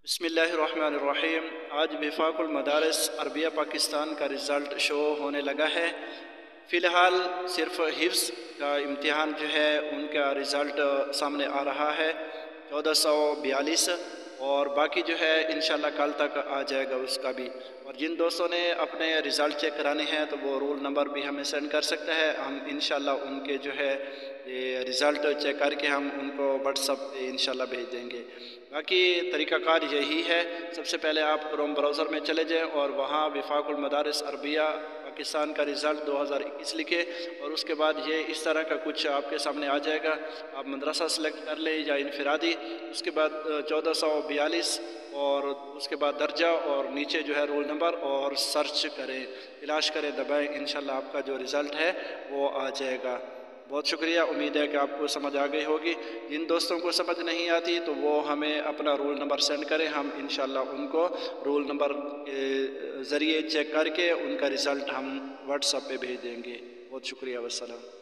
بسم اللہ الرحمن الرحیم۔ آج وفاق المدارس عربیہ پاکستان کا رزلٹ شو ہونے لگا ہے۔ فی الحال صرف حفظ کا امتحان جو ہے ان کا رزلٹ سامنے آ رہا ہے 1442، اور باقی جو ہے انشاءاللہ کل تک آ جائے گا اس کا بھی۔ اور جن دوستوں نے اپنے رزلٹ چیک کرانے ہیں تو وہ رول نمبر بھی ہمیں سینڈ کر سکتا ہے، ہم انشاءاللہ ان کے جو ہے رزلٹ چیک کر کے ہم ان کو واٹس ایپ پہ انشاءاللہ بھیج دیں گے۔ باقی طریقہ کار یہی ہے، سب سے پہلے آپ کروم براؤزر میں چلے جائیں اور وہاں وفاق المدارس عربیہ پاکستان کا رزلٹ 2021 لکھے، اور اس کے بعد یہ اس طرح کا کچھ آپ کے سامنے آ جائے گا۔ آپ مدرسہ سلیکٹ کر لیں یا انفرادی، اس کے بعد 1442 اور اس کے بعد درجہ اور نیچے جو ہے رول نمبر، اور سرچ کریں، تلاش کریں، دبائیں، انشاءاللہ آپ کا جو رزلٹ ہے وہ آ جائے گا۔ بہت شکریہ، امید ہے کہ آپ کو سمجھ آ گئی ہوگی۔ جن دوستوں کو سمجھ نہیں آتی تو وہ ہمیں اپنا رول نمبر سینڈ کریں، ہم انشاءاللہ ان کو رول نمبر کے ذریعے چیک کر کے ان کا رزلٹ ہم واٹس ایپ پہ بھیج دیں گے۔ بہت شکریہ، والسلام۔